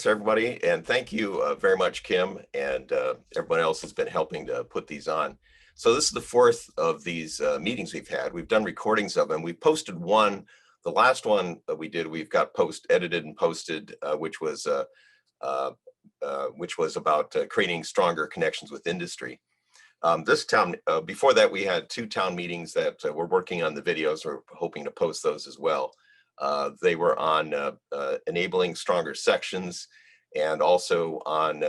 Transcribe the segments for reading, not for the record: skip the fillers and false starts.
thanks everybody. And thank you very much, Kim, and everyone else has been helping to put these on. So this is the fourth of these meetings we've had. We've done recordings of them. We posted one. The last one that we did, we've got edited and posted, uh, which was about creating stronger connections with industry. This town, before that, we had two town meetings that we're working on the videos. We're hoping to post those as well. They were on enabling stronger sections and also on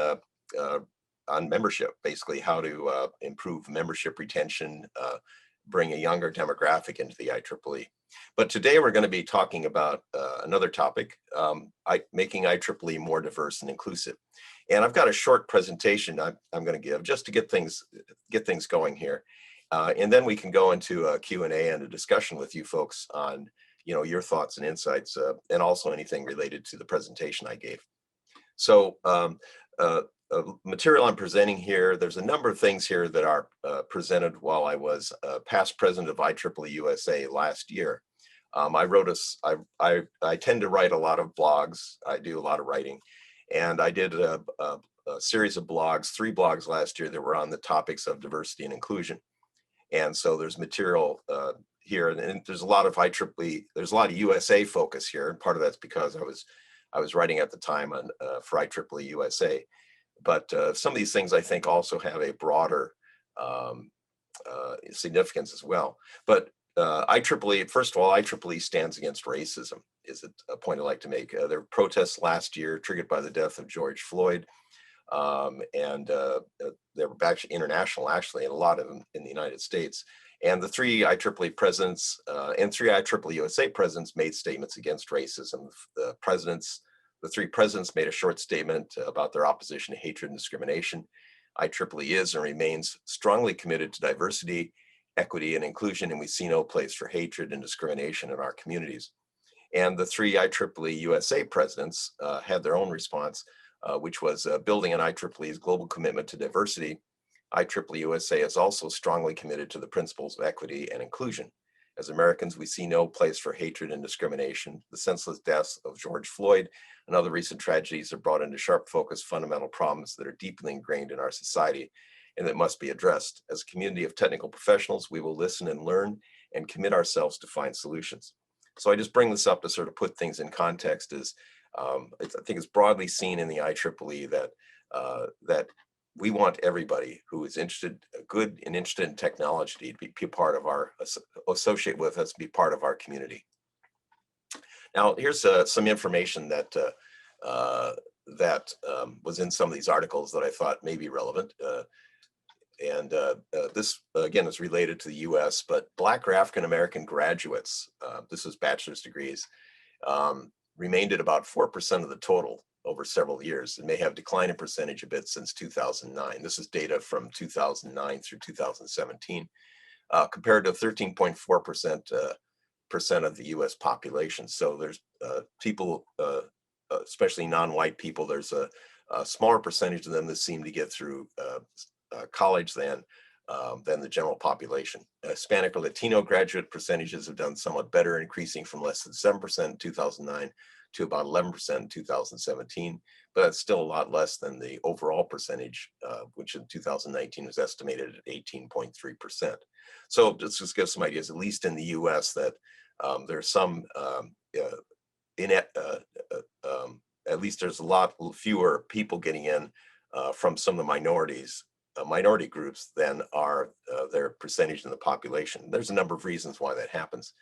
membership, basically how to improve membership retention, bring a younger demographic into the IEEE. But today we're going to be talking about another topic, making IEEE more diverse and inclusive. And I've got a short presentation I'm going to give just to get things going here. And then we can go into a Q&A and a discussion with you folks on your thoughts and insights, and also anything related to the presentation I gave. So material I'm presenting here, there's a number of things here that are presented while I was past president of IEEE USA last year. I tend to write a lot of blogs. I do a lot of writing. And I did a series of blogs, 3 blogs last year that were on the topics of diversity and inclusion. And so there's material here, and there's a lot of IEEE, there's a lot of USA focus here, and part of that's because I was writing at the time on for IEEE USA. But some of these things I think also have a broader significance as well. But IEEE, first of all, IEEE stands against racism, is a point I'd like to make. There were protests last year triggered by the death of George Floyd, and they were actually international, actually, and a lot of them in the United States. And the 3 IEEE presidents and 3 IEEE USA presidents made statements against racism. The 3 presidents made a short statement about their opposition to hatred and discrimination. IEEE is and remains strongly committed to diversity, equity, and inclusion, and we see no place for hatred and discrimination in our communities. And the 3 IEEE USA presidents had their own response, which was building on IEEE's global commitment to diversity. IEEE USA is also strongly committed to the principles of equity and inclusion. As Americans, we see no place for hatred and discrimination. The senseless deaths of George Floyd and other recent tragedies have brought into sharp focus fundamental problems that are deeply ingrained in our society and that must be addressed. As a community of technical professionals, we will listen and learn and commit ourselves to find solutions. So I just bring this up to sort of put things in context. I think it's broadly seen in the IEEE that we want everybody who is good and interested in technology to be part of associate with us, be part of our community. Now, here's some information that was in some of these articles that I thought may be relevant. This, again, is related to the US, but Black or African-American graduates, this is bachelor's degrees, remained at about 4% of the total over several years. It may have declined in percentage a bit since 2009. This is data from 2009 through 2017, compared to 13.4% of the US population. So there's people, especially non-white people, there's a smaller percentage of them that seem to get through college than the general population. Hispanic or Latino graduate percentages have done somewhat better, increasing from less than 7% in 2009 to about 11% in 2017, but that's still a lot less than the overall percentage, which in 2019 was estimated at 18.3%. So let's just give some ideas, at least in the US, that there's some, at least there's a lot fewer people getting in from some of the minority groups than are their percentage in the population. There's a number of reasons why that happens,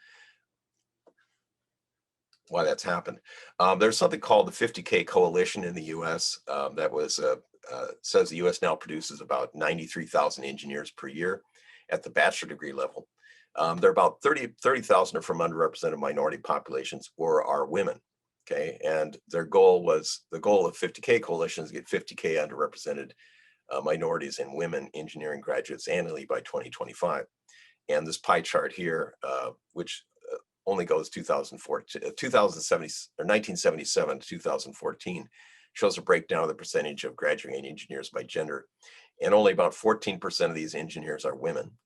why that's happened. There's something called the 50K Coalition in the US that says the US now produces about 93,000 engineers per year at the bachelor degree level. There are about 30,000 are from underrepresented minority populations or are women. Okay, and the goal of 50K Coalition is to get 50K underrepresented minorities and women engineering graduates annually by 2025. And this pie chart here, which only goes 1977 to 2014, shows a breakdown of the percentage of graduating engineers by gender. And only about 14% of these engineers are women.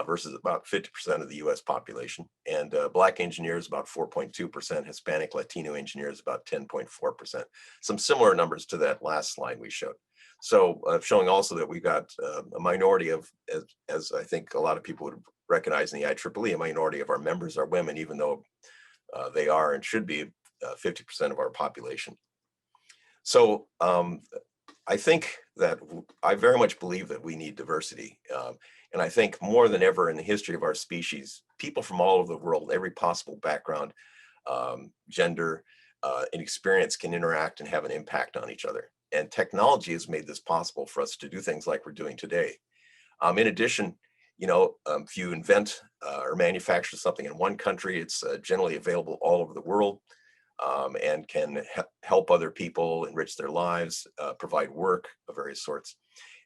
versus about 50% of the US population. And Black engineers, about 4.2%, Hispanic Latino engineers, about 10.4%. Some similar numbers to that last slide we showed. So showing also that we've got a minority of, as I think a lot of people would recognize in the IEEE, a minority of our members are women, even though they are and should be 50% of our population. So I think that I very much believe that we need diversity. And I think more than ever in the history of our species, people from all over the world, every possible background, gender, and experience can interact and have an impact on each other. And technology has made this possible for us to do things like we're doing today. In addition, if you invent or manufacture something in one country, it's generally available all over the world, and can help other people enrich their lives, provide work of various sorts.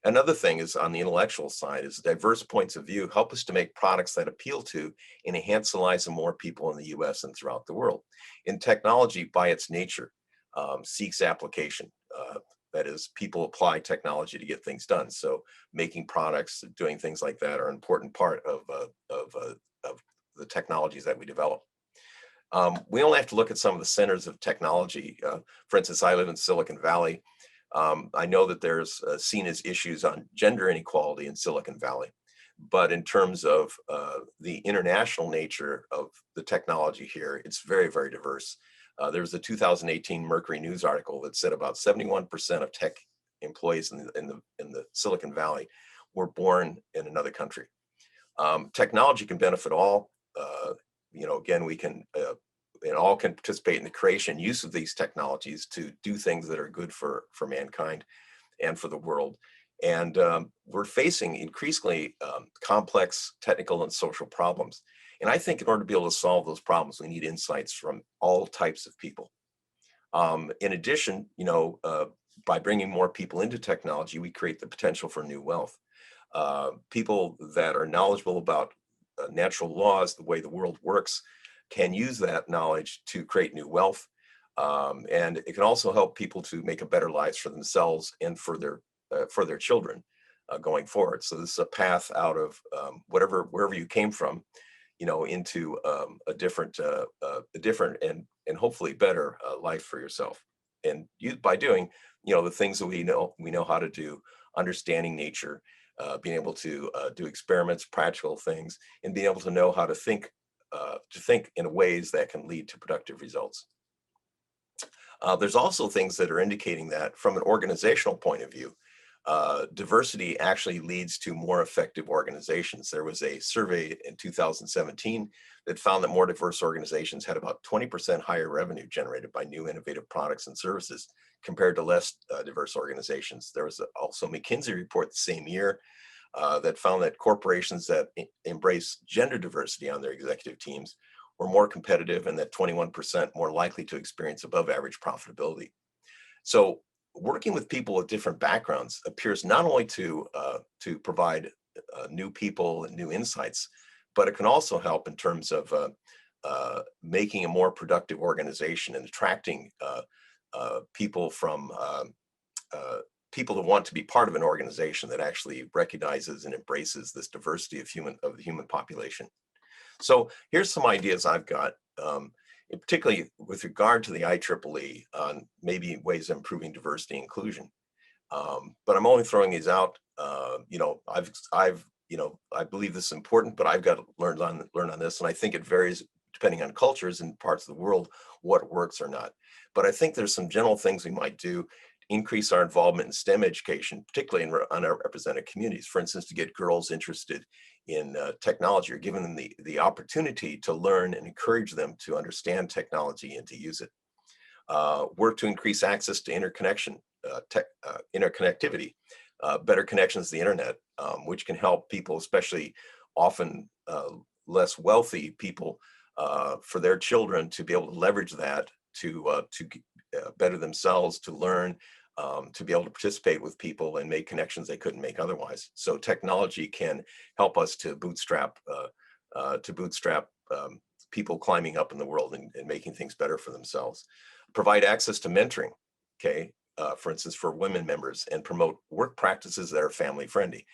Another thing is on the intellectual side is diverse points of view help us to make products that appeal to and enhance the lives of more people in the US and throughout the world. In technology, by its nature, seeks application. That is, people apply technology to get things done. So making products, doing things like that are an important part of the technologies that we develop. We only have to look at some of the centers of technology. For instance, I live in Silicon Valley. I know that there's seen as issues on gender inequality in Silicon Valley. But in terms of the international nature of the technology here, it's very, very diverse. There was a 2018 Mercury News article that said about 71% of tech employees in the Silicon Valley were born in another country. Technology can benefit all. Again, we can, and all can participate in the creation and use of these technologies to do things that are good for mankind and for the world. And we're facing increasingly complex technical and social problems. And I think in order to be able to solve those problems, we need insights from all types of people. In addition, by bringing more people into technology, we create the potential for new wealth. People that are knowledgeable about natural laws, the way the world works, can use that knowledge to create new wealth. And it can also help people to make a better lives for themselves and for their children going forward. So this is a path out of wherever you came from, into a different and hopefully better life for yourself. And by doing, the things that we know how to do, understanding nature, being able to do experiments, practical things, and being able to know how to think in ways that can lead to productive results. There's also things that are indicating that from an organizational point of view, diversity actually leads to more effective organizations. There was a survey in 2017 that found that more diverse organizations had about 20% higher revenue generated by new innovative products and services compared to less diverse organizations. There was also a McKinsey report the same year that found that corporations that embrace gender diversity on their executive teams were more competitive and that 21% more likely to experience above average profitability. So working with people with different backgrounds appears not only to provide new people and new insights, but it can also help in terms of making a more productive organization and attracting people from people who want to be part of an organization that actually recognizes and embraces this diversity of the human population. So here's some ideas I've got, particularly with regard to the IEEE on maybe ways of improving diversity and inclusion. But I'm only throwing these out. I believe this is important, but I've got to learn on this, and I think it varies depending on cultures and parts of the world what works or not. But I think there's some general things we might do to increase our involvement in STEM education, particularly in underrepresented communities. For instance, to get girls interested in technology or giving them the opportunity to learn and encourage them to understand technology and to use it. Work to increase access to interconnectivity, better connections to the internet, which can help people, especially often less wealthy people, for their children to be able to leverage that to better themselves, to learn, to be able to participate with people and make connections they couldn't make otherwise. So technology can help us to bootstrap people climbing up in the world and making things better for themselves. Provide access to mentoring, okay, for instance, for women members, and promote work practices that are family friendly.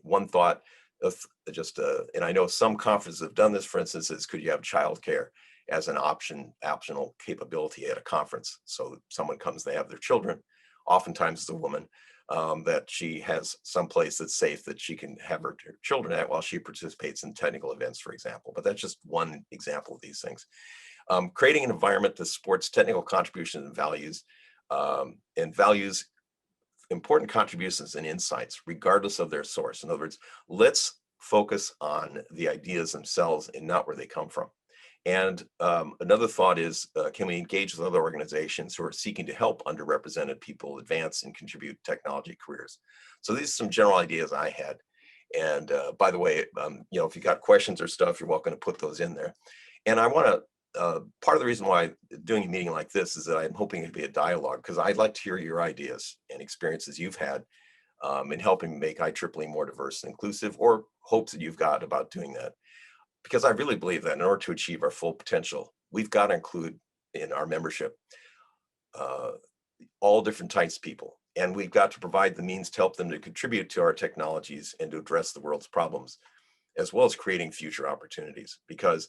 One thought and I know some conferences have done this, for instance, is could you have childcare as an optional capability at a conference? So someone comes, they have their children, oftentimes it's a woman, that she has some place that's safe that she can have her children at while she participates in technical events, for example. But that's just one example of these things. Creating an environment that supports technical contributions and values important contributions and insights, regardless of their source. In other words, let's focus on the ideas themselves and not where they come from. And another thought is, can we engage with other organizations who are seeking to help underrepresented people advance and contribute technology careers? So these are some general ideas I had. And by the way, if you got questions or stuff, you're welcome to put those in there. And I want to, part of the reason why doing a meeting like this is that I'm hoping it'd be a dialogue, because I'd like to hear your ideas and experiences you've had in helping make IEEE more diverse and inclusive, or hopes that you've got about doing that. Because I really believe that in order to achieve our full potential, we've got to include in our membership all different types of people. And we've got to provide the means to help them to contribute to our technologies and to address the world's problems, as well as creating future opportunities. Because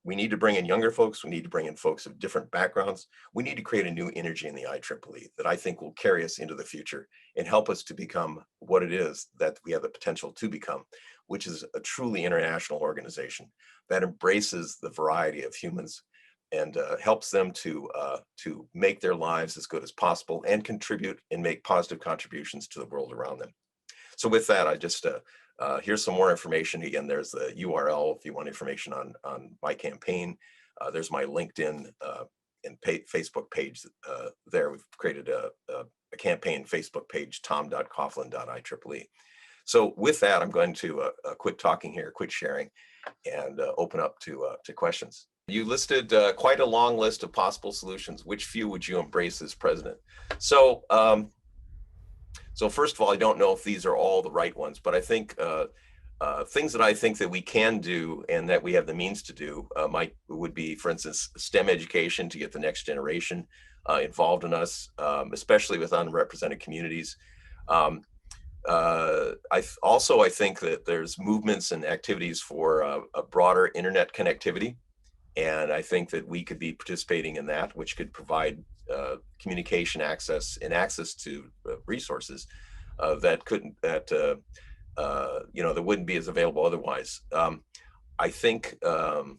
we need to bring in younger folks. We need to bring in folks of different backgrounds. We need to create a new energy in the IEEE that I think will carry us into the future and help us to become what it is that we have the potential to become, which is a truly international organization that embraces the variety of humans and helps them to make their lives as good as possible and contribute and make positive contributions to the world around them. So with that, I just here's some more information. Again, there's the URL if you want information on my campaign. There's my LinkedIn and Facebook page there. We've created a campaign Facebook page, tom.coughlin.ieee. So with that, I'm going to quit talking here, quit sharing, and open up to questions. You listed quite a long list of possible solutions. Which few would you embrace as president? So so first of all, I don't know if these are all the right ones, but I think things that I think that we can do and that we have the means to do would be, for instance, STEM education to get the next generation involved in us, especially with underrepresented communities. I think that there's movements and activities for a broader internet connectivity. And I think that we could be participating in that, which could provide communication access and access to resources that wouldn't be as available otherwise. I think that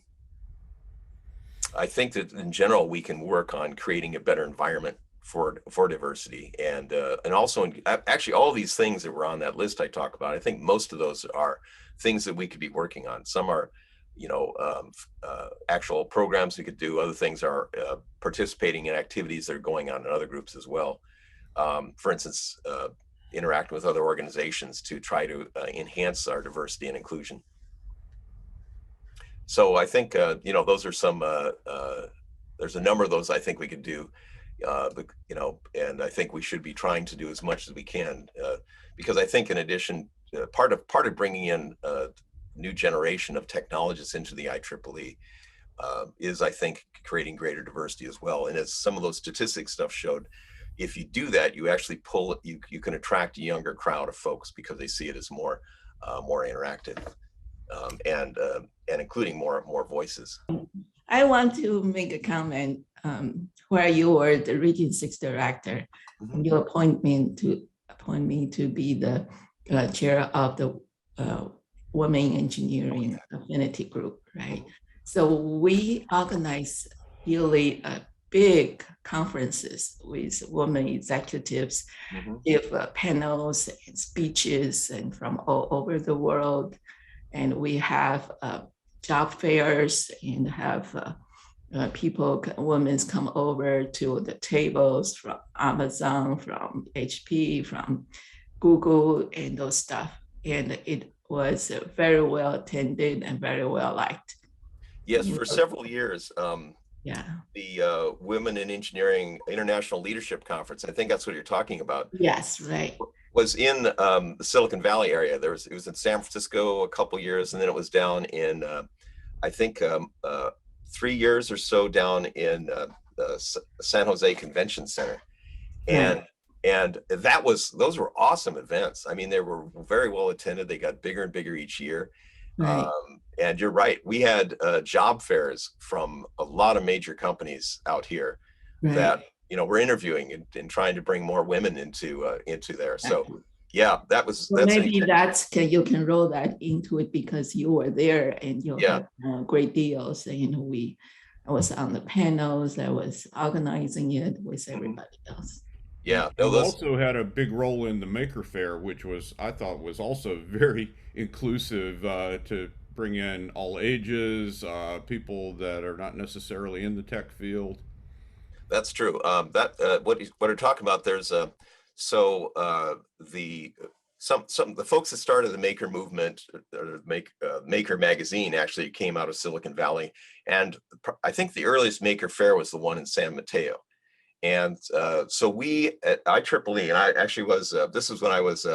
in general we can work on creating a better environment for diversity, and also actually all these things that were on that list I talk about. I think most of those are things that we could be working on. Some are actual programs we could do. Other things are participating in activities that are going on in other groups as well. For instance, interacting with other organizations to try to enhance our diversity and inclusion. So I think, those are some, there's a number of those I think we could do, and I think we should be trying to do as much as we can, because I think in addition, part of bringing in new generation of technologists into the IEEE is, I think, creating greater diversity as well. And as some of those statistics stuff showed, if you do that, you actually you can attract a younger crowd of folks because they see it as more interactive and including more voices. I want to make a comment where you were the Region 6 director. Mm-hmm. You appoint me to be the chair of the Women Engineering Affinity Group, right? So we organize really big conferences with women executives, give panels and speeches and from all over the world. And we have job fairs and have women come over to the tables from Amazon, from HP, from Google, and those stuff. And it was very well attended and very well liked. Yes, for several years. The Women in Engineering International Leadership Conference, I think that's what you're talking about. Yes, right. Was in the Silicon Valley area. It was in San Francisco a couple years, and then it was down in, I think, 3 years or so down in the San Jose Convention Center. And And those were awesome events. I mean, they were very well attended. They got bigger and bigger each year. Right, And you're right. We had job fairs from a lot of major companies out here right. that, we're interviewing and trying to bring more women into there. So yeah, Well, maybe you can roll that into it because you were there and you yeah, have great deals. And, I was on the panels, I was organizing it with mhm, everybody else. yeah. No, You those, also had a big role in the Maker Faire, which I thought was also very inclusive to bring in all ages, people that are not necessarily in the tech field. that's true. What you're talking about, there's a so the some the folks that started the Maker movement, or Maker magazine, actually came out of Silicon Valley, and I think the earliest Maker Fair was the one in San Mateo. And so we at IEEE, and I actually was, this was when I was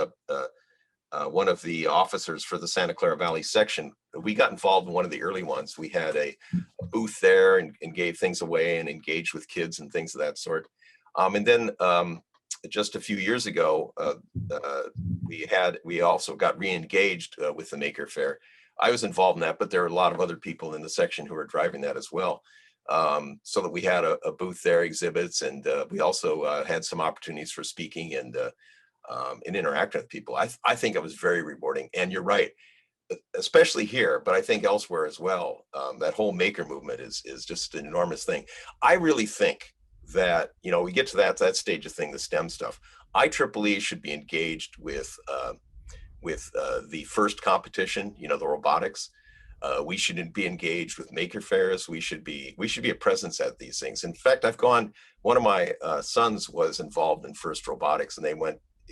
one of the officers for the Santa Clara Valley section. We got involved in one of the early ones. We had a booth there and gave things away and engaged with kids and things of that sort. And then just a few years ago, uh, we also got re-engaged with the Maker Faire. I was involved in that, but there are a lot of other people in the section who are driving that as well. So that we had a booth there, exhibits, and we also had some opportunities for speaking and interacting with people. I think it was very rewarding. And you're right, especially here, but I think elsewhere as well. That whole maker movement is just an enormous thing. I really think that we get to that stage of thing, the STEM stuff. IEEE should be engaged with the first competition, the robotics. We should be engaged with maker fairs. We should be a presence at these things. In fact, one of my sons was involved in FIRST Robotics, and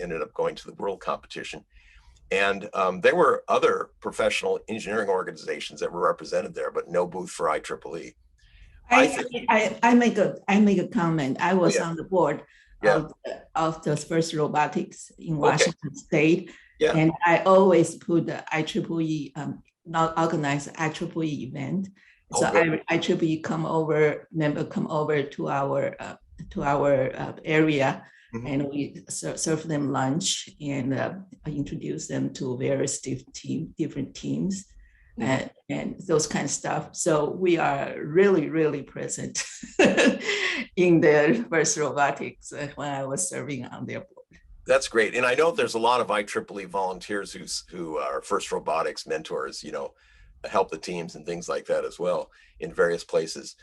ended up going to the world competition. And there were other professional engineering organizations that were represented there, but no booth for IEEE. I think, I make a comment. I oh was yeah, on the board yeah, of the first robotics in okay, Washington State, yeah, and I always put the IEEE not organize IEEE event. oh So good, member come over to our area, mhm, and we serve them lunch and introduce them to various different teams mhm. and those kind of stuff. So we are really, really present in the first robotics when I was serving on their board. That's great. And I know there's a lot of IEEE volunteers who are FIRST Robotics mentors, help the teams and things like that as well in various places.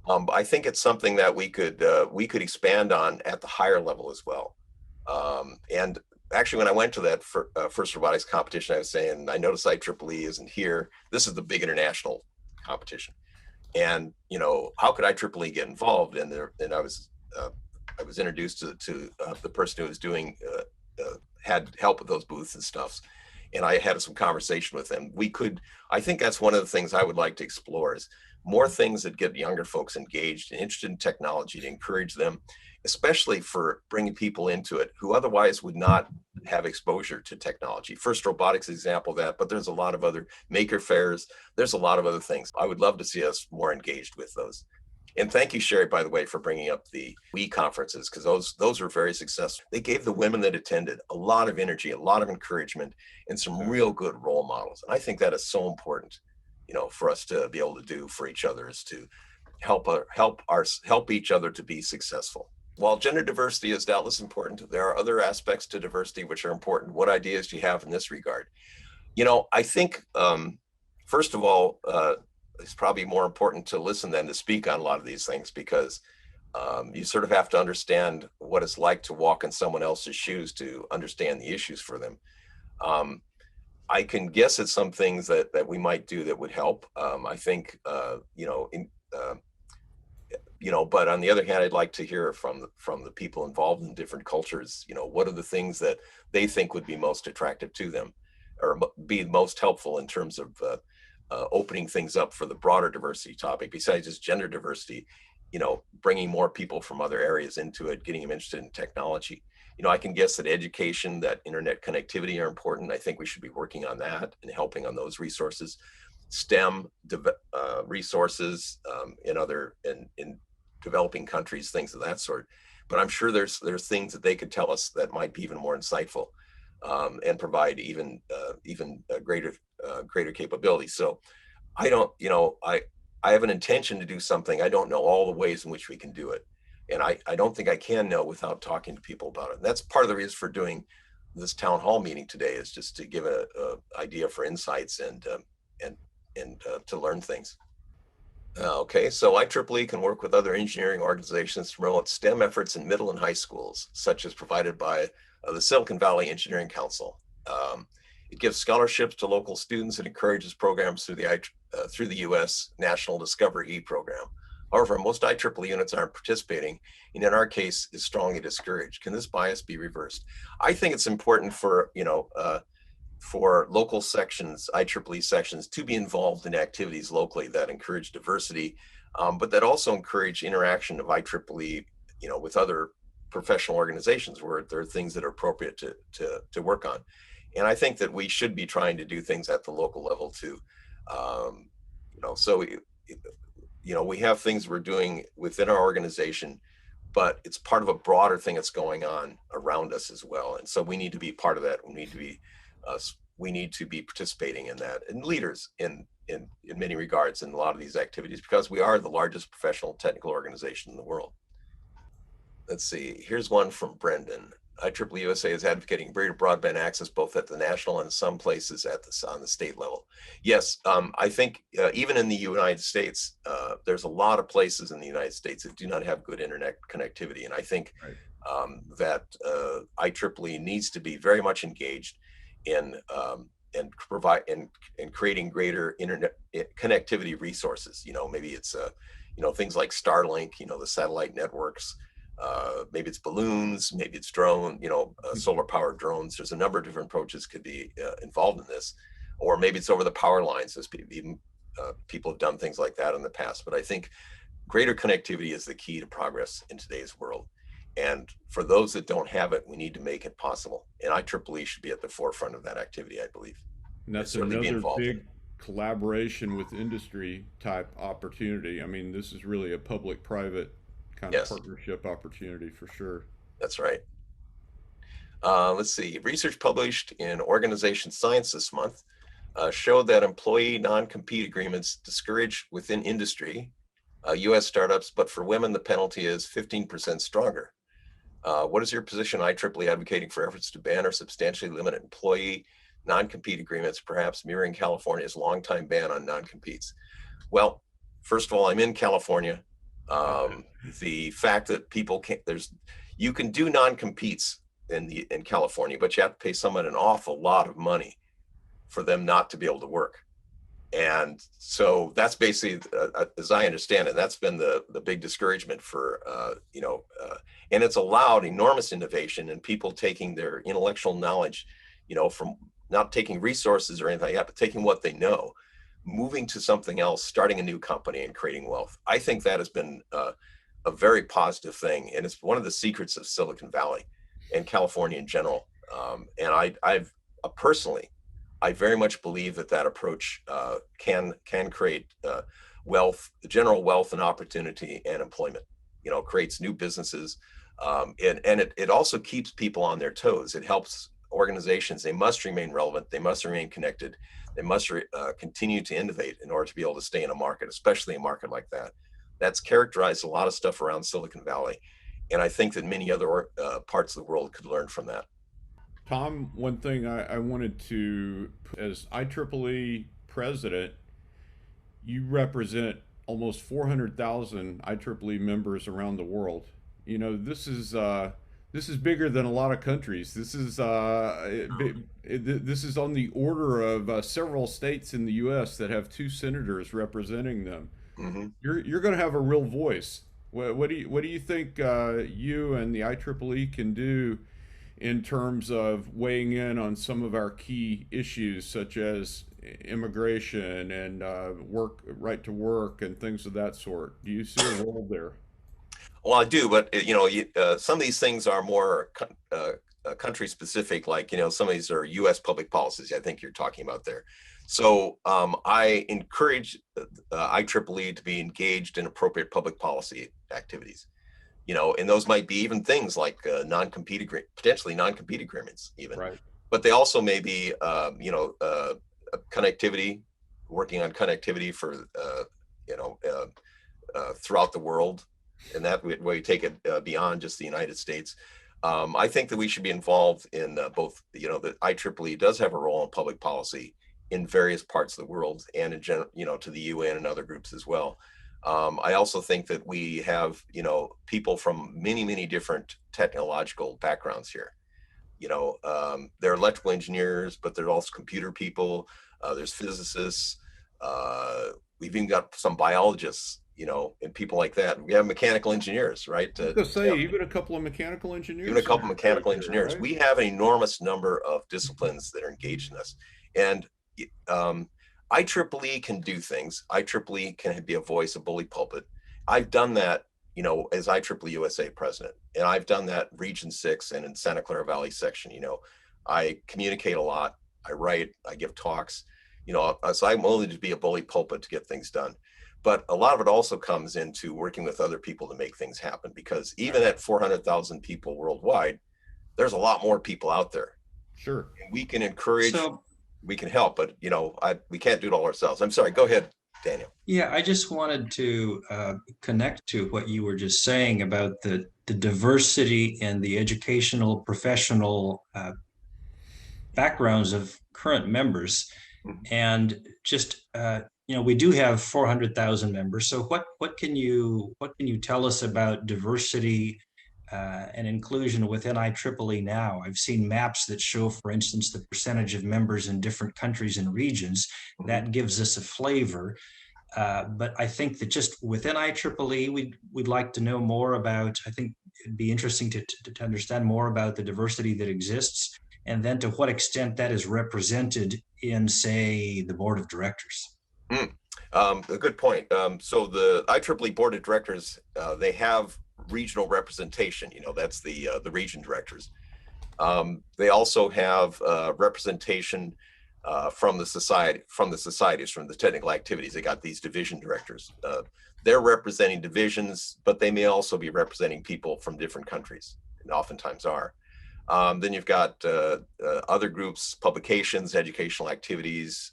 I think it's something that we could expand on at the higher level as well. And actually, when I went to that FIRST Robotics competition, I was saying I noticed IEEE isn't here. This is the big international competition, and how could IEEE get involved? And I was introduced to the person who was had help with those booths and stuffs, and I had some conversation with them. I think that's one of the things I would like to explore is more things that get younger folks engaged and interested in technology, to encourage them, especially for bringing people into it who otherwise would not have exposure to technology. First Robotics example of that, but there's a lot of other maker fairs. There's a lot of other things. I would love to see us more engaged with those. And thank you, Sherry, by the way, for bringing up the WE conferences, because those were very successful. They gave the women that attended a lot of energy, a lot of encourage,ment and some real good role models. And I think that is so important, for us to be able to do for each other, is to help each other to be successful. While gender diversity is doubtless important, there are other aspects to diversity which are important. What ideas do you have in this regard? I think, first of all, it's probably more important to listen than to speak on a lot of these things, because you sort of have to understand what it's like to walk in someone else's shoes to understand the issues for them. Um, I can guess at some things that we might do that would help. I think, but on the other hand, I'd like to hear from the people involved in different cultures. What are the things that they think would be most attractive to them, or be most helpful in terms of opening things up for the broader diversity topic, besides just gender diversity, bringing more people from other areas into it, getting them interested in technology. I can guess that education, that internet connectivity are important. I think we should be working on that and helping on those resources. STEM resources in developing countries, things of that sort. but I'm sure there's things that they could tell us that might be even more insightful, and provide even greater capability. So I don't, I have an intention to do something. I don't know all the ways in which we can do it. And I don't think I can know without talking to people about it. And that's part of the reason for doing this town hall meeting today, is just to give a idea for insights and to learn things. Okay, so IEEE can work with other engineering organizations to promote STEM efforts in middle and high schools, such as provided by the Silicon Valley Engineering Council. It gives scholarships to local students and encourages programs through the U.S. National Discover E program. However, most IEEE units aren't participating, and in our case, is strongly discouraged. Can this bias be reversed? I think it's important for local sections, IEEE sections, to be involved in activities locally that encourage diversity, but that also encourage interaction of IEEE, with other professional organizations where there are things that are appropriate to work on. And I think that we should be trying to do things at the local level too. So we have things we're doing within our organization, but it's part of a broader thing that's going on around us as well. And so we need to be part of that. We need to be participating in that, and leaders in many regards in a lot of these activities, because we are the largest professional technical organization in the world. Let's see, here's one from Brendan. IEEE USA is advocating greater broadband access both at the national and some places on the state level. Yes, I think even in the United States, there's a lot of places in the United States that do not have good internet connectivity. And I think that IEEE needs to be very much engaged in creating greater internet connectivity resources. Maybe it's things like Starlink, the satellite networks. Maybe it's balloons, maybe it's drone, solar powered drones. There's a number of different approaches could be involved in this, or maybe it's over the power lines, as people have done things like that in the past. But I think greater connectivity is the key to progress in today's world. And for those that don't have it, we need to make it possible. And IEEE should be at the forefront of that activity, I believe. And that's another big collaboration with industry type opportunity. I mean, this is really a public-private kind of partnership opportunity for sure. That's right. Let's see, research published in Organization Science this month showed that employee non-compete agreements discourage within industry, U.S. startups, but for women, the penalty is 15% stronger. What is your position on IEEE advocating for efforts to ban or substantially limit employee non-compete agreements, perhaps mirroring California's longtime ban on non-competes? Well, first of all, I'm in California. The fact that people you can do non-competes in California, but you have to pay someone an awful lot of money for them not to be able to work. And so that's basically, as I understand it, that's been the big discouragement for, and it's allowed enormous innovation and people taking their intellectual knowledge, from not taking resources or anything like that, but taking what they know, moving to something else, starting a new company and creating wealth. I think that has been a very positive thing. And it's one of the secrets of Silicon Valley and California in general. And I've personally, I very much believe that approach can create wealth, general wealth and opportunity and employment, creates new businesses. And it also keeps people on their toes. It helps organizations. They must remain relevant. They must remain connected. They must continue to innovate in order to be able to stay in a market, especially a market like that. That's characterized a lot of stuff around Silicon Valley. And I think that many other parts of the world could learn from that. Tom, one thing I wanted to, as IEEE president, you represent almost 400,000 IEEE members around the world. This is bigger than a lot of countries. This is this is on the order of several states in the U.S. that have 2 senators representing them. Mm-hmm. You're going to have a real voice. What do you think you and the IEEE can do in terms of weighing in on some of our key issues, such as immigration and right to work and things of that sort? Do you see a role there? Well, I do, but some of these things are more country specific. Like some of these are U.S. public policies. I think you're talking about there. So I encourage IEEE to be engaged in appropriate public policy activities. and those might be even things like potentially non-compete agreements even. Right. But they also may be, connectivity, working on connectivity for, throughout the world, and that way you take it beyond just the United States. I think that we should be involved in both. The IEEE does have a role in public policy in various parts of the world, and in general, to the UN and other groups as well. I also think that we have, people from many, many different technological backgrounds here. They're electrical engineers, but they're also computer people. There's physicists. We've even got some biologists, and people like that. We have mechanical engineers, right? I was gonna say, even a couple of mechanical engineers. Even a couple of mechanical right there, engineers. right? We have an enormous number of disciplines that are engaged in this. And IEEE can do things. IEEE can be a voice, a bully pulpit. I've done that, as IEEE USA president, and I've done that Region 6 and in Santa Clara Valley section. I communicate a lot. I write, I give talks, so I'm willing to be a bully pulpit to get things done. But a lot of it also comes into working with other people to make things happen, because even at 400,000 people worldwide, there's a lot more people out there. Sure. And we can encourage, So, we can help, but we can't do it all ourselves. I'm sorry, go ahead, Daniel. yeah, I just wanted to connect to what you were just saying about the diversity and the educational, professional backgrounds of current members. And just, we do have 400,000 members. So what can you tell us about diversity and inclusion within IEEE now? I've seen maps that show, for instance, the percentage of members in different countries and regions. That gives us a flavor. But I think that just within IEEE, we'd like to know more about. I think it'd be interesting to understand more about the diversity that exists, and then to what extent that is represented in, say, the board of directors. A good point. So the IEEE board of directors, they have regional representation. That's the region directors. They also have representation from the societies, from the technical activities. They got these division directors. They're representing divisions, but they may also be representing people from different countries, and oftentimes are. Then you've got other groups, publications, educational activities,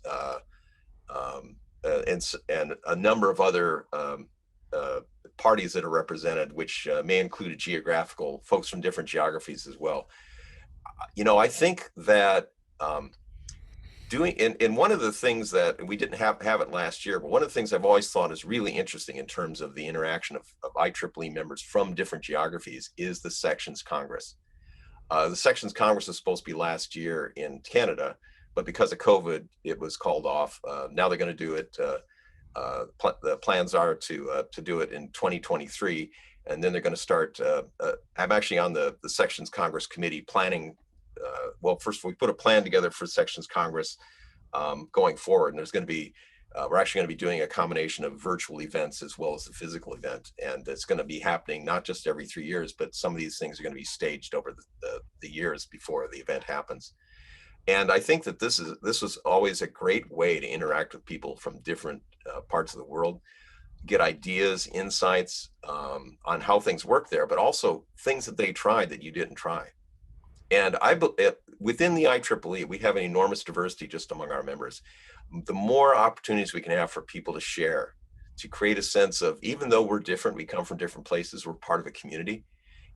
and a number of other parties that are represented, which may include geographical folks from different geographies as well. I think that and one of the things that we didn't have it last year, but one of the things I've always thought is really interesting in terms of the interaction of IEEE members from different geographies is the Sections Congress. The Sections Congress was supposed to be last year in Canada, but because of COVID, it was called off. Now they're going to do it. The plans are to do it in 2023, and then they're going to start. I'm actually on the Sections Congress committee planning. Well, first we put a plan together for Sections Congress going forward, and there's going to be. We're actually going to be doing a combination of virtual events as well as the physical event, and it's going to be happening not just every 3 years, but some of these things are going to be staged over the years before the event happens. And I think that this was always a great way to interact with people from different parts of the world, get ideas, insights on how things work there, but also things that they tried that you didn't try. And within the IEEE, we have an enormous diversity just among our members. The more opportunities we can have for people to share, to create a sense of, even though we're different, we come from different places, we're part of a community,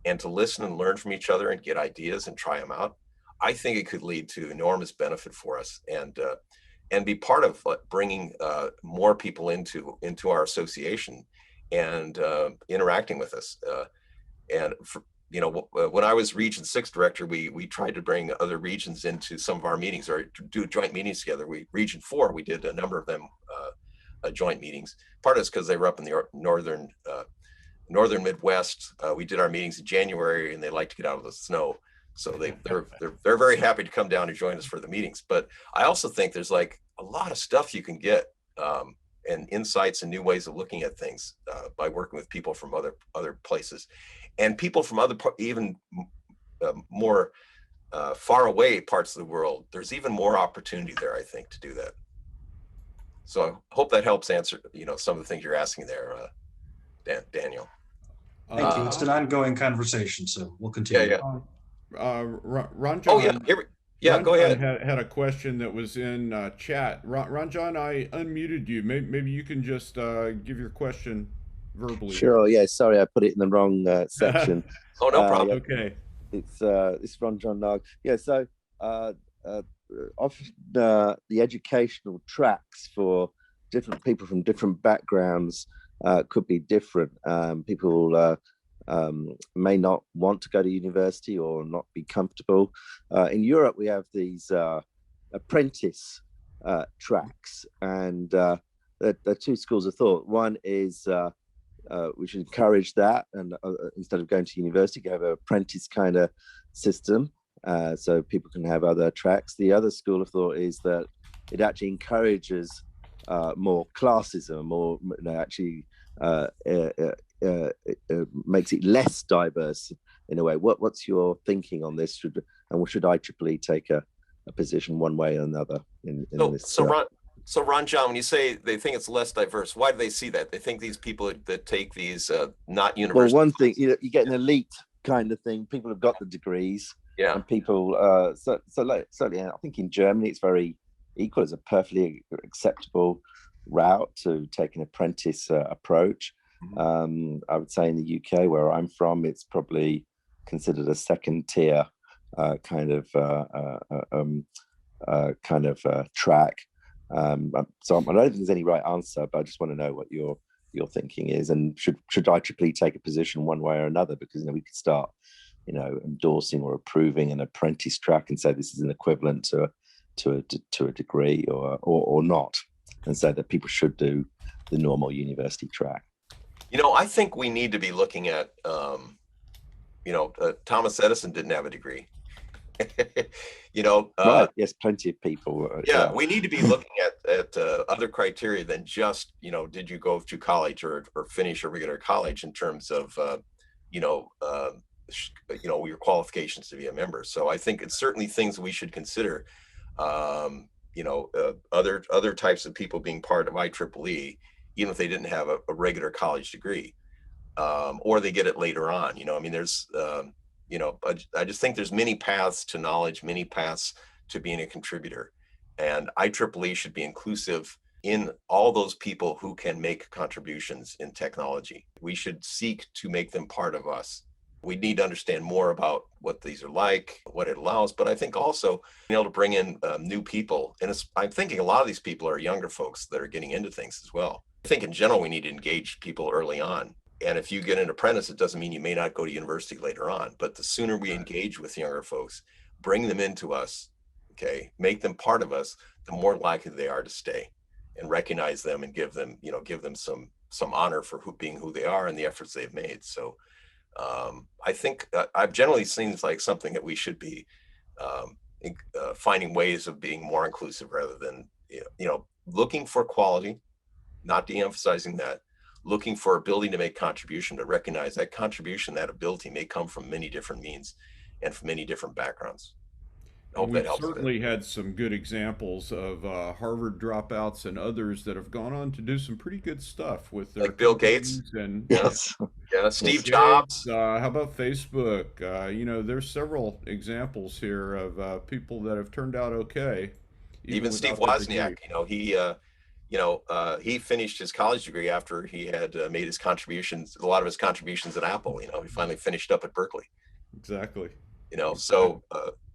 and to listen and learn from each other and get ideas and try them out, I think it could lead to enormous benefit for us, and be part of bringing more people into our association and interacting with us. When I was Region 6 director, we tried to bring other regions into some of our meetings or to do joint meetings together. Region 4, we did a number of them joint meetings. Part of it's because they were up in the northern Midwest. We did our meetings in January, and they like to get out of the snow. So they're very happy to come down and join us for the meetings. But I also think there's like a lot of stuff you can get and insights and new ways of looking at things by working with people from other places, and people from even more far away parts of the world. There's even more opportunity there, I think, to do that. So I hope that helps answer some of the things you're asking there, Daniel. Thank you. It's an ongoing conversation, so we'll continue. Ron Oh, yeah, John, yeah, go ahead. had a question that was in chat. Ron John, I unmuted you. Maybe you can just give your question verbally. Sure. Yeah. Sorry, I put it in the wrong section. Oh, no problem. Okay. It's Ron John Nog. Yeah. So often the educational tracks for different people from different backgrounds could be different. People may not want to go to university or not be comfortable. In Europe, we have these apprentice tracks, and there are two schools of thought. One is we should encourage that, and instead of going to university, you have an apprentice kind of system, so people can have other tracks. The other school of thought is that it actually encourages more classism, or actually makes it less diverse in a way. What's your thinking on this? Should IEEE take a position one way or another in this? So Ron John, when you say they think it's less diverse, why do they see that? They think these people that take these not university. Well, one thing, you get an elite kind of thing. People have got the degrees. Yeah. And people, certainly, I think in Germany it's very equal. It's a perfectly acceptable route to take an apprentice approach. I would say in the UK, where I'm from, it's probably considered a second tier kind of track. So I don't think there's any right answer, but I just want to know what your thinking is, and should IEEE take a position one way or another? Because we could start, endorsing or approving an apprentice track and say this is an equivalent to a degree, or not, and say that people should do the normal university track. I think we need to be looking at, Thomas Edison didn't have a degree. Right. Yes, plenty of people. We need to be looking at other criteria than just, did you go to college or finish a regular college in terms of, your qualifications to be a member. So I think it's certainly things we should consider. Other types of people being part of IEEE, even if they didn't have a regular college degree, or they get it later on. There's, I just think there's many paths to knowledge, many paths to being a contributor, and IEEE should be inclusive in all those people who can make contributions in technology. We should seek to make them part of us. We need to understand more about what these are like, what it allows, but I think also being able to bring in new people. And I'm thinking a lot of these people are younger folks that are getting into things as well. I think in general, we need to engage people early on. And if you get an apprentice, it doesn't mean you may not go to university later on, but the sooner we engage with younger folks, bring them into us, make them part of us, the more likely they are to stay, and recognize them and give them some honor for being who they are and the efforts they've made. So I think I've generally seems like something that we should be finding ways of being more inclusive, rather than, looking for quality, not de-emphasizing that, looking for ability to make contribution, to recognize that contribution, that ability may come from many different means and from many different backgrounds. I hope that helps. We've certainly had some good examples of Harvard dropouts and others that have gone on to do some pretty good stuff with their, like Bill Gates and yes, Steve Jobs. How about Facebook? There's several examples here of people that have turned out okay. Even Steve Wozniak, he finished his college degree after he had made his contributions, a lot of his contributions at Apple. He finally finished up at Berkeley. Exactly. So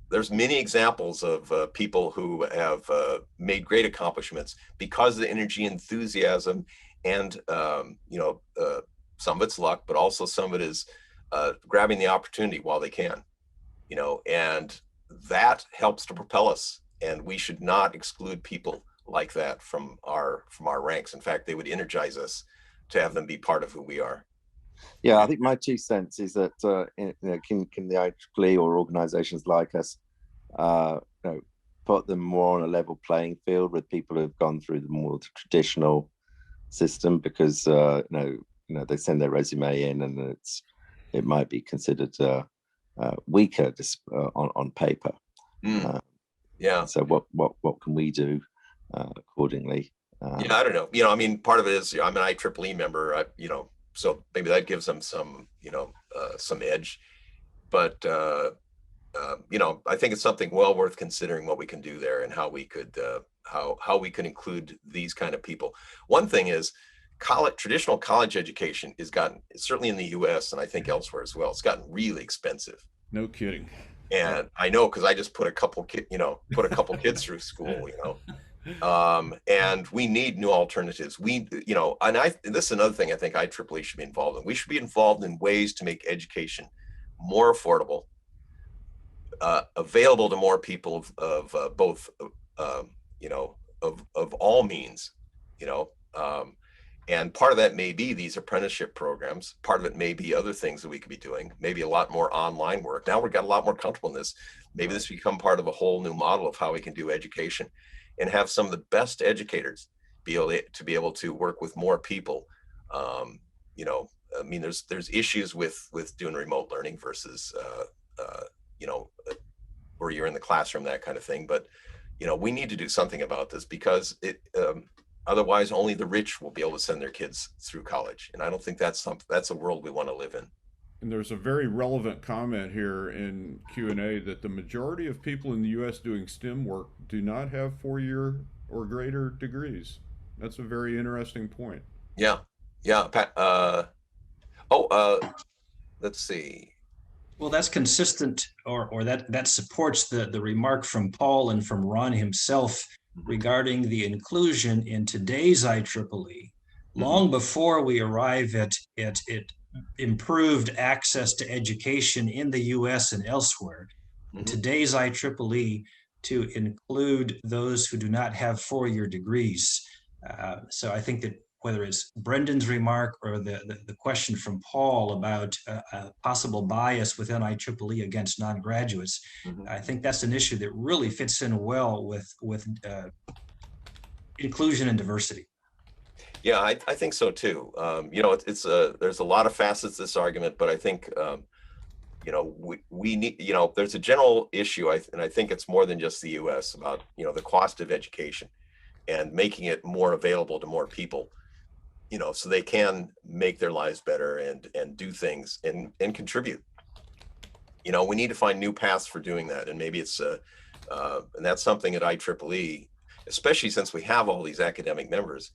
there's many examples of people who have made great accomplishments because of the energy, enthusiasm, and some of it's luck, but also some of it is grabbing the opportunity while they can. And that helps to propel us. And we should not exclude people like that from our ranks. In fact, they would energize us to have them be part of who we are. Yeah, I think my 2 cents is that can the IEEE or organizations like us put them more on a level playing field with people who've gone through the more traditional system, because they send their resume in and it might be considered weaker just on paper. Yeah. So what can we do accordingly? I don't know. Part of it is I'm an IEEE member. so maybe that gives them some, some edge. But I think it's something well worth considering what we can do there and how we could how we can include these kind of people. One thing is traditional college education has gotten, certainly in the US and I think elsewhere as well, it's gotten really expensive. No kidding. And I know, because I just put a couple kids through school, and we need new alternatives. This is another thing I think IEEE should be involved in. We should be involved in ways to make education more affordable, available to more people of both, of all means, and part of that may be these apprenticeship programs. Part of it may be other things that we could be doing, maybe a lot more online work. Now we've got a lot more comfortable in this. Maybe this become part of a whole new model of how we can do education and have some of the best educators be able to work with more people. There's issues with doing remote learning versus, where you're in the classroom, that kind of thing. But, we need to do something about this, because otherwise only the rich will be able to send their kids through college. And I don't think that's a world we want to live in. And there's a very relevant comment here in Q&A that the majority of people in the U.S. doing STEM work do not have 4-year or greater degrees. That's a very interesting point. Yeah. Let's see. Well, that's consistent, or that supports the remark from Paul and from Ron himself regarding the inclusion in today's IEEE, long before we arrive at improved access to education in the US and elsewhere. Today's IEEE to include those who do not have 4-year degrees. So I think that whether it's Brendan's remark or the question from Paul about possible bias within IEEE against non-graduates, I think that's an issue that really fits in well with inclusion and diversity. Yeah, I think so too. There's a lot of facets to this argument, but I think, we need, there's a general issue, and I think it's more than just the US, about, the cost of education and making it more available to more people, so they can make their lives better and do things and contribute. We need to find new paths for doing that. And maybe it's, and that's something at IEEE, especially since we have all these academic members,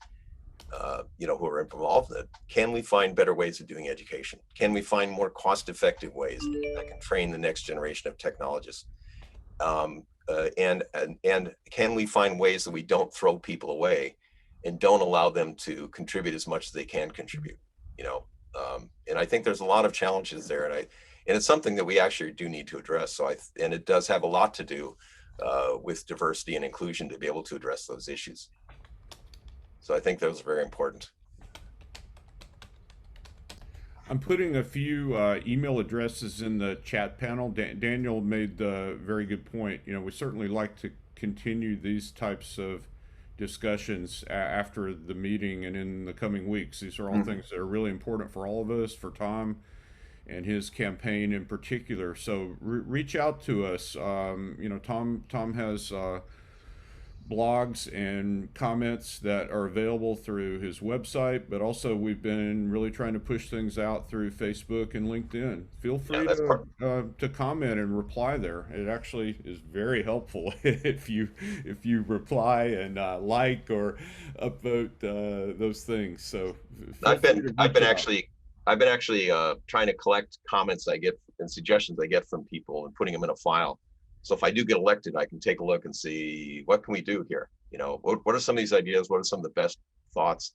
who are involved in it. Can we find better ways of doing education? Can we find more cost-effective ways that can train the next generation of technologists? And can we find ways that we don't throw people away and don't allow them to contribute as much as they can contribute? And I think there's a lot of challenges there, and it's something that we actually do need to address. And it does have a lot to do with diversity and inclusion to be able to address those issues. So I think those are very important. I'm putting a few email addresses in the chat panel. Daniel made the very good point. We certainly like to continue these types of discussions after the meeting and in the coming weeks. These are all things that are really important for all of us, for Tom and his campaign in particular. So reach out to us. Tom has blogs and comments that are available through his website, but also we've been really trying to push things out through Facebook and LinkedIn. Feel free to comment and reply there. It actually is very helpful if you reply and like or upvote those things. So I've been actually trying to collect comments I get and suggestions I get from people and putting them in a file. So if I do get elected, I can take a look and see what can we do here. What are some of these ideas? What are some of the best thoughts,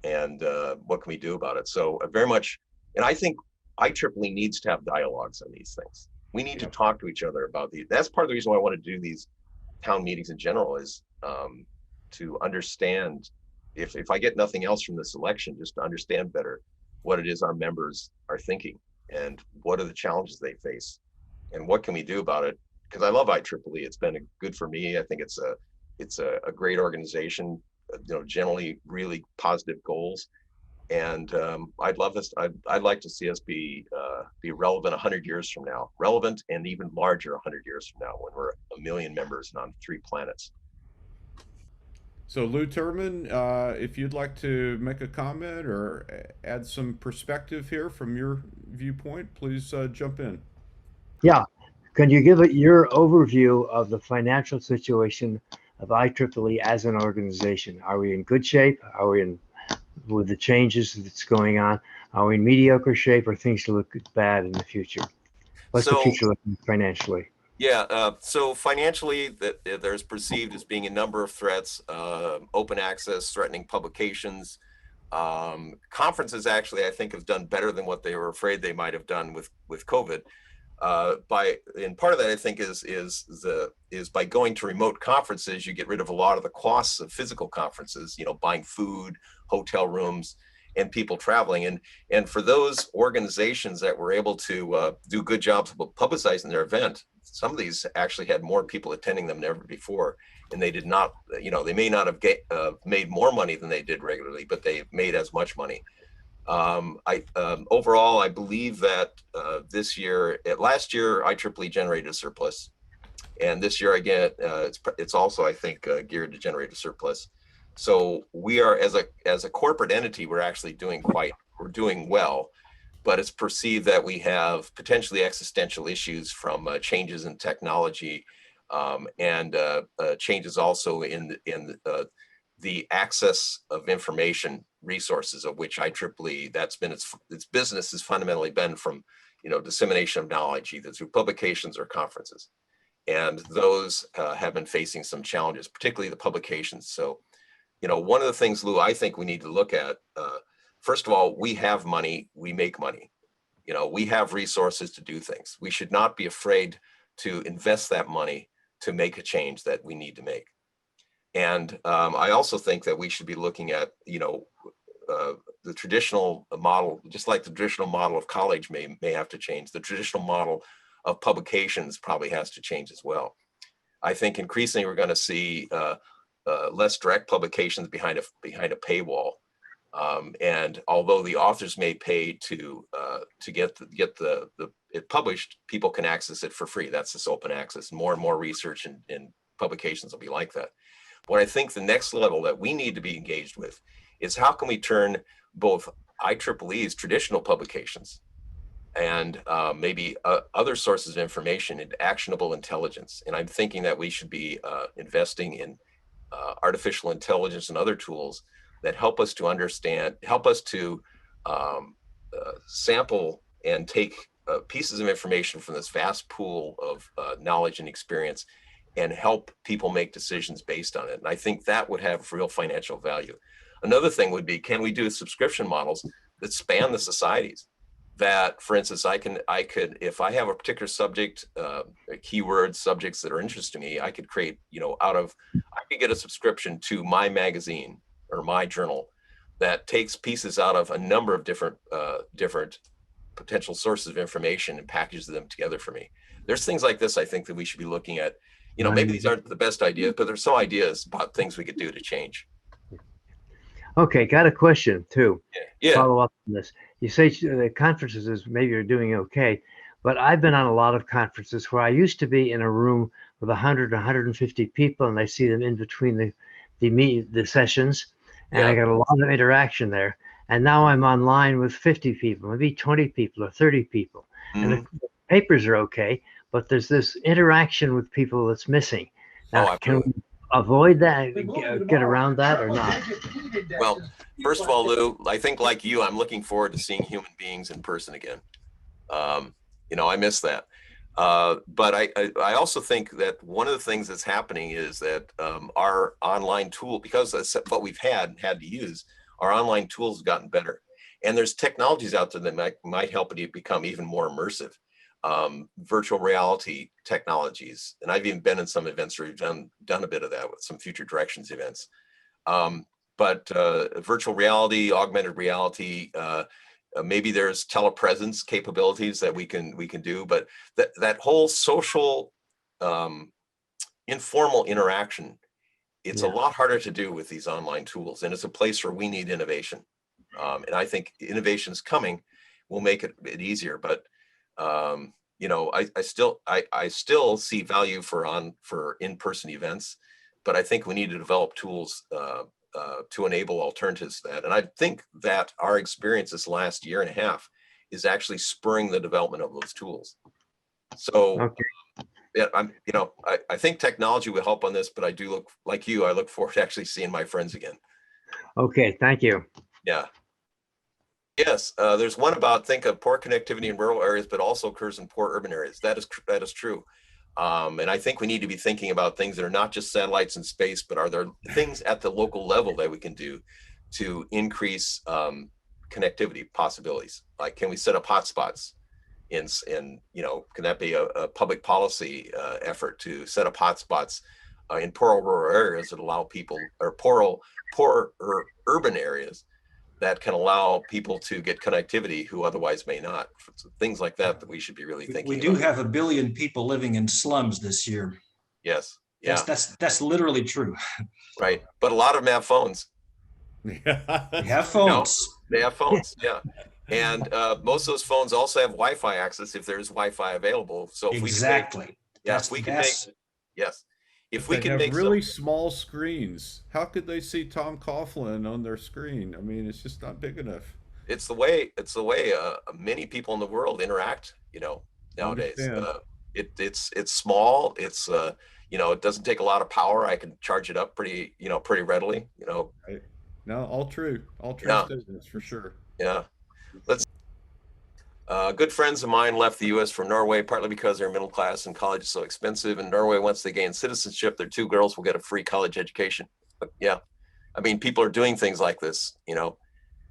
and what can we do about it? So very much, and I think IEEE needs to have dialogues on these things. We need to talk to each other about these. That's part of the reason why I want to do these town meetings in general, is to understand, if I get nothing else from this election, just to understand better what it is our members are thinking and what are the challenges they face and what can we do about it. Because I love IEEE. It's been good for me. I think it's a great organization, generally really positive goals. And I'd like to see us be relevant 100 years from now, relevant and even larger 100 years from now, when we're 1 million members and on 3 planets. So Lou Turman, if you'd like to make a comment or add some perspective here from your viewpoint, please jump in. Yeah. Can you give it your overview of the financial situation of IEEE as an organization? Are we in good shape? Are we in, with the changes that's going on? Are we in mediocre shape, or things look bad in the future? What's the So future looking financially? yeah, so financially, that there's perceived as being a number of threats: open access, threatening publications. Conferences actually, I think, have done better than what they were afraid they might have done with COVID. And part of that, I think, is by going to remote conferences, you get rid of a lot of the costs of physical conferences. You know, buying food, hotel rooms, and people traveling. And for those organizations that were able to do good jobs of publicizing their event, some of these actually had more people attending them than ever before. And they did not, you know, they may not have made more money than they did regularly, but they made as much money. Overall, I believe that last year, IEEE generated a surplus, and this year again, it's also, I think, geared to generate a surplus. So we are, as a corporate entity, we're doing well, but it's perceived that we have potentially existential issues from changes in technology, and changes also in the access of information resources, of which IEEE, that's been its business has fundamentally been from, you know, dissemination of knowledge, either through publications or conferences. And those have been facing some challenges, particularly the publications. So, you know, one of the things, Lou, I think we need to look at, first of all, we have money, we make money. You know, we have resources to do things. We should not be afraid to invest that money to make a change that we need to make. And I also think that we should be looking at, you know, the traditional model, just like the traditional model of college may have to change. The traditional model of publications probably has to change as well. I think increasingly we're going to see less direct publications behind a paywall. And although the authors may pay to get it published, people can access it for free. That's this open access. More and more research and publications will be like that. What I think the next level that we need to be engaged with is how can we turn both IEEE's traditional publications and maybe other sources of information into actionable intelligence. And I'm thinking that we should be investing in artificial intelligence and other tools that help us to understand, help us to sample and take pieces of information from this vast pool of knowledge and experience and help people make decisions based on it. And I think that would have real financial value. Another thing would be, can we do subscription models that span the societies? That, for instance, I could, if I have a particular subject, keywords, subjects that are interesting to me, I could create, you know, I could get a subscription to my magazine or my journal that takes pieces out of a number of different potential sources of information and packages them together for me. There's things like this, I think, that we should be looking at. You know, maybe these aren't the best ideas, but there's some ideas about things we could do to change. Okay, got a question too. Yeah. Follow up on this. You say the conferences is maybe you're doing okay, but I've been on a lot of conferences where I used to be in a room with 100, 150 people, and I see them in between the sessions, and Yeah. I got a lot of interaction there. And now I'm online with 50 people, maybe 20 people or 30 people, and the papers are okay, but there's this interaction with people that's missing. Now, can we avoid that, get around that, or not? Well, first of all, Lou, I think like you, I'm looking forward to seeing human beings in person again. You know, I miss that. But I also think that one of the things that's happening is that our online tool, because that's what we've had to use, our online tools have gotten better. And there's technologies out there that might help it become even more immersive. Virtual reality technologies. And I've even been in some events where we've done a bit of that with some Future Directions events. But virtual reality, augmented reality, maybe there's telepresence capabilities that we can do, but that whole social informal interaction, it's a lot harder to do with these online tools, and it's a place where we need innovation. And I think innovation is coming, will make it easier, but you know, I still see value for in-person events, but I think we need to develop tools to enable alternatives to that. And I think that our experience this last year and a half is actually spurring the development of those tools. So Okay. yeah, I think technology will help on this, but I do look like you. I look forward to actually seeing my friends again. Okay, thank you. Yeah. Yes, there's one about think of poor connectivity in rural areas, but also occurs in poor urban areas. That is true. And I think we need to be thinking about things that are not just satellites in space, but are there things at the local level that we can do to increase connectivity possibilities? Like, can we set up hotspots in can that be a public policy effort to set up hotspots in poor rural areas that allow people, or poor urban areas that can allow people to get connectivity who otherwise may not. So things like that we should be really thinking We do about. have 1 billion people living in slums this year. Yes. Yeah. That's literally true. Right. But a lot of them have phones. They have phones. They have phones. Yeah. And most of those phones also have Wi-Fi access if there's Wi-Fi available. So if Exactly. Yes, if we They can have make really small screens. How could they see Tom Coughlin on their screen? I mean, it's just not big enough. it's the way many people in the world interact, nowadays. Understand. It's small. It's it doesn't take a lot of power. I can charge it up pretty readily. Right? No, all true Yeah. statements for sure. Yeah. Good friends of mine left the U.S. for Norway, partly because they're middle class and college is so expensive. In Norway, once they gain citizenship, their 2 girls will get a free college education. But yeah, I mean, people are doing things like this.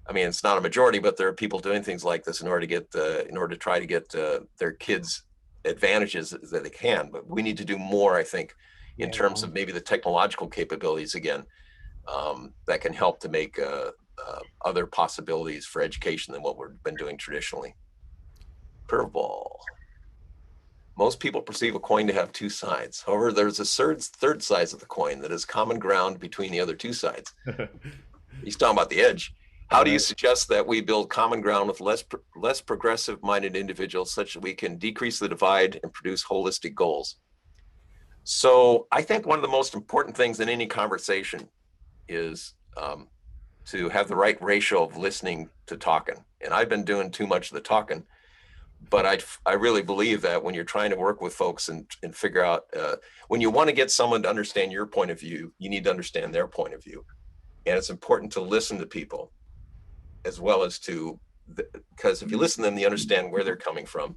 I mean, it's not a majority, but there are people doing things like this in order to try to get their kids advantages that they can. But we need to do more, I think, in terms of maybe the technological capabilities again, that can help to make other possibilities for education than what we've been doing traditionally. Curveball. Most people perceive a coin to have 2 sides. However, there's a third side of the coin that is common ground between the other 2 sides. He's talking about the edge. How do you suggest that we build common ground with less progressive-minded individuals such that we can decrease the divide and produce holistic goals? So I think one of the most important things in any conversation is to have the right ratio of listening to talking. And I've been doing too much of the talking. But I really believe that when you're trying to work with folks and figure out, when you want to get someone to understand your point of view, you need to understand their point of view. And it's important to listen to people as well as because if you listen to them, you understand where they're coming from,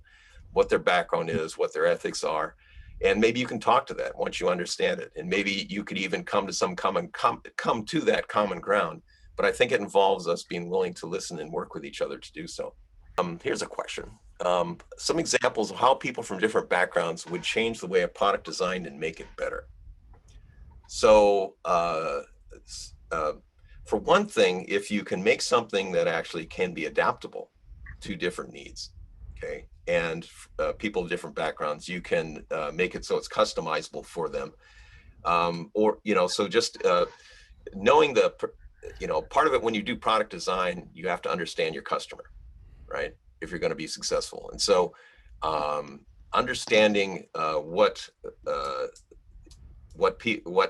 what their background is, what their ethics are. And maybe you can talk to that once you understand it. And maybe you could even come to come to that common ground. But I think it involves us being willing to listen and work with each other to do so. Here's a question. Some examples of how people from different backgrounds would change the way a product designed and make it better. So for one thing, if you can make something that actually can be adaptable to different needs, okay, and people of different backgrounds, you can make it so it's customizable for them. So just knowing part of it when you do product design, you have to understand your customer, right? If you're going to be successful. And so understanding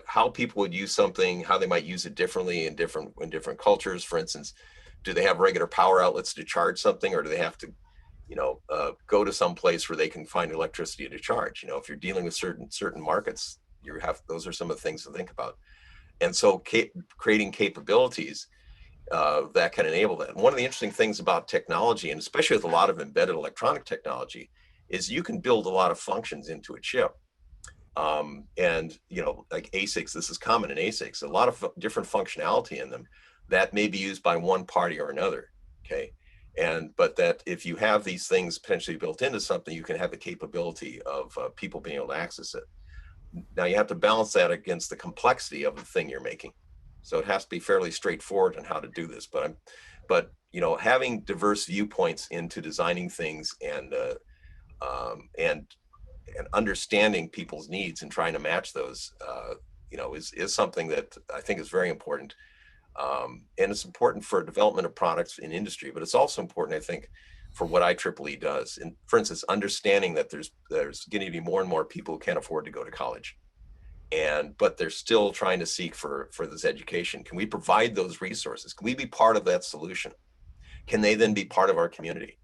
how people would use something, how they might use it differently in different cultures. For instance, do they have regular power outlets to charge something, or do they have to go to some place where they can find electricity to charge? If you're dealing with certain markets, those are some of the things to think about. And so creating capabilities that can enable that. And one of the interesting things about technology, and especially with a lot of embedded electronic technology, is you can build a lot of functions into a chip. Like ASICs, this is common in ASICs, a lot of different functionality in them that may be used by one party or another, okay? But that if you have these things potentially built into something, you can have the capability of people being able to access it. Now you have to balance that against the complexity of the thing you're making. So it has to be fairly straightforward on how to do this. But having diverse viewpoints into designing things and understanding people's needs and trying to match those, is something that I think is very important. And it's important for development of products in industry, but it's also important, I think, for what IEEE does. And for instance, understanding that there's going to be more and more people who can't afford to go to college. but they're still trying to seek for this education. Can we provide those resources? Can we be part of that solution? Can they then be part of our community?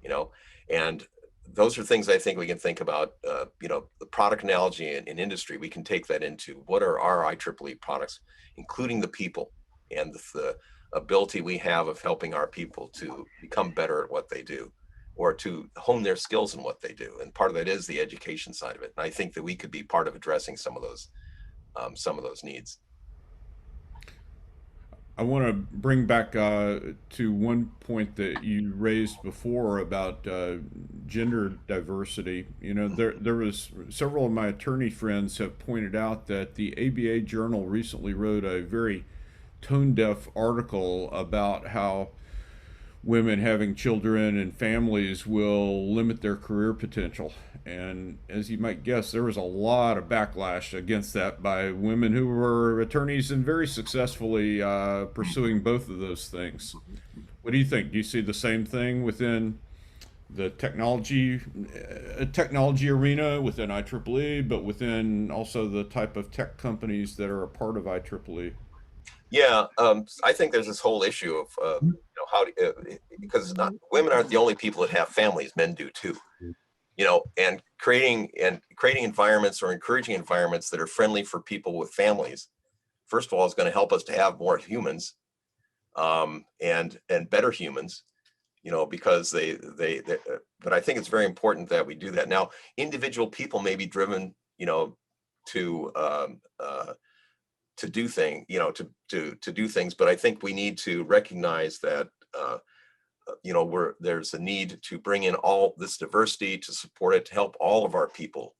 You know, and those are things I think we can think about. You know, the product analogy in industry, we can take that into what are our IEEE products, including the people and the ability we have of helping our people to become better at what they do, or to hone their skills in what they do. And part of that is the education side of it. And I think that we could be part of addressing some of those needs. I want to bring back to one point that you raised before about gender diversity. You know, there was several of my attorney friends have pointed out that the ABA Journal recently wrote a very tone-deaf article about how women having children and families will limit their career potential. And as you might guess, there was a lot of backlash against that by women who were attorneys and very successfully pursuing both of those things. What do you think? Do you see the same thing within the technology arena, within IEEE, but within also the type of tech companies that are a part of IEEE? Yeah, I think there's this whole issue of you know, how because women aren't the only people that have families; men do too. You know, and creating environments or encouraging environments that are friendly for people with families, first of all, is going to help us to have more humans, and better humans. You know, because but I think it's very important that we do that. Now, individual people may be driven, you know, to do things, you know, to do things, but I think we need to recognize that you know, there's a need to bring in all this diversity to support it, to help all of our people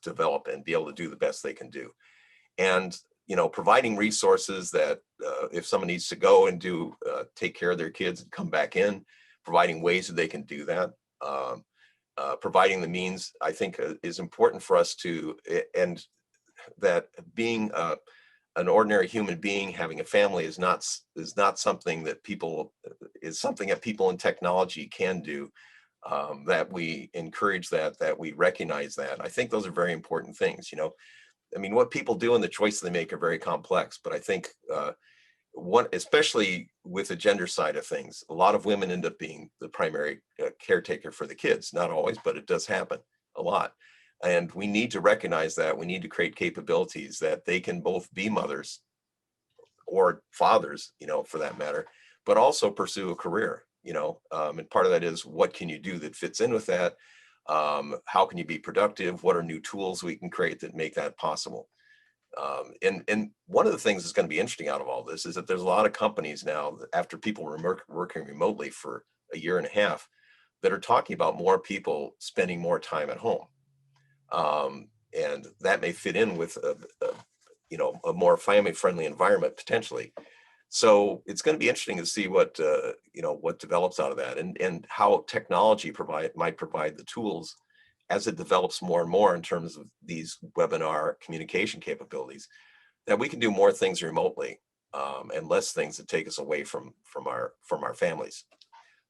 develop and be able to do the best they can do. And, you know, providing resources that if someone needs to go and take care of their kids and come back in, providing ways that they can do that, providing the means, I think is important for us to, and that being an ordinary human being having a family is not something that people in technology can do. That we encourage that we recognize that. I think those are very important things. You know, I mean, what people do and the choices they make are very complex. But I think especially with the gender side of things, a lot of women end up being the primary caretaker for the kids. Not always, but it does happen a lot. And we need to recognize that. We need to create capabilities that they can both be mothers or fathers, you know, for that matter, but also pursue a career, you know, and part of that is what can you do that fits in with that? How can you be productive? What are new tools we can create that make that possible? And one of the things that's going to be interesting out of all this is that there's a lot of companies now, after people were working remotely for a year and a half, that are talking about more people spending more time at home. And that may fit in with you know, a more family-friendly environment potentially. So it's going to be interesting to see what you know, what develops out of that, and how technology might provide the tools as it develops more and more in terms of these webinar communication capabilities, that we can do more things remotely and less things that take us away from our families.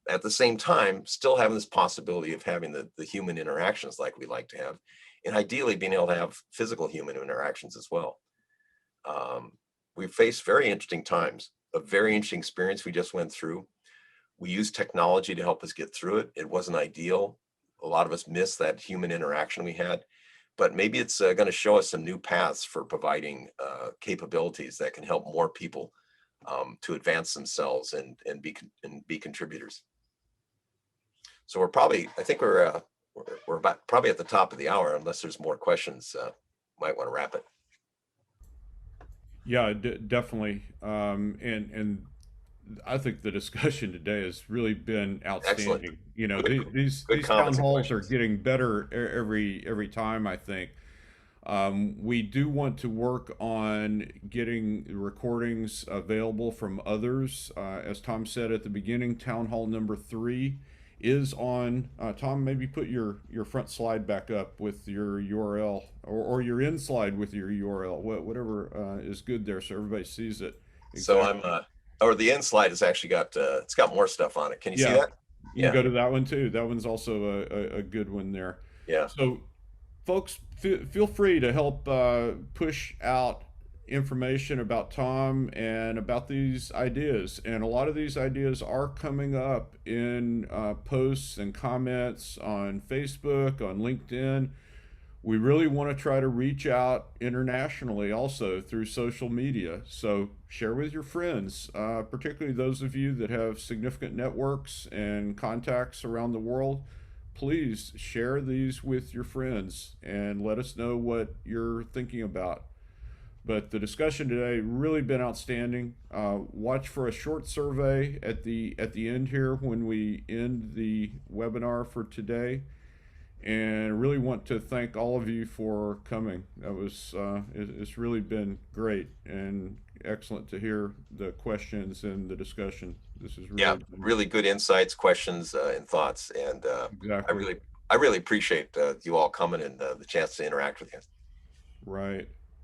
At the same time, still having this possibility of having the human interactions like we like to have, and ideally being able to have physical human interactions as well. We faced very interesting times, a very interesting experience we just went through. We used technology to help us get through it. It wasn't ideal. A lot of us missed that human interaction we had, but maybe it's going to show us some new paths for providing capabilities that can help more people to advance themselves and be contributors. So I think we're about probably at the top of the hour, unless there's more questions. Might want to wrap it. Yeah, definitely. And I think the discussion today has really been outstanding. Excellent. You know, Good these comments town and halls are questions. getting better every time, I think. We do want to work on getting recordings available from others. As Tom said at the beginning, Town Hall number 3 is on. Tom, maybe put your front slide back up with your URL, or your end slide with your URL, whatever is good there, so everybody sees it. So Exactly. or the end slide has actually got, it's got more stuff on it. Can you see Yeah, that? you can go to that one too. That one's also a good one there. Yeah. So folks, feel free to help push out information about Tom and about these ideas. And a lot of these ideas are coming up in posts and comments on Facebook, on LinkedIn. We really want to try to reach out internationally also through social media. So share with your friends, particularly those of you that have significant networks and contacts around the world. Please share these with your friends and let us know what you're thinking about. But the discussion today really been outstanding. Watch for a short survey at the end here when we end the webinar for today. And I really want to thank all of you for coming. That was it's really been great and excellent to hear the questions and the discussion. This is really really good insights, questions, and thoughts. And exactly I really appreciate you all coming and the chance to interact with you. right.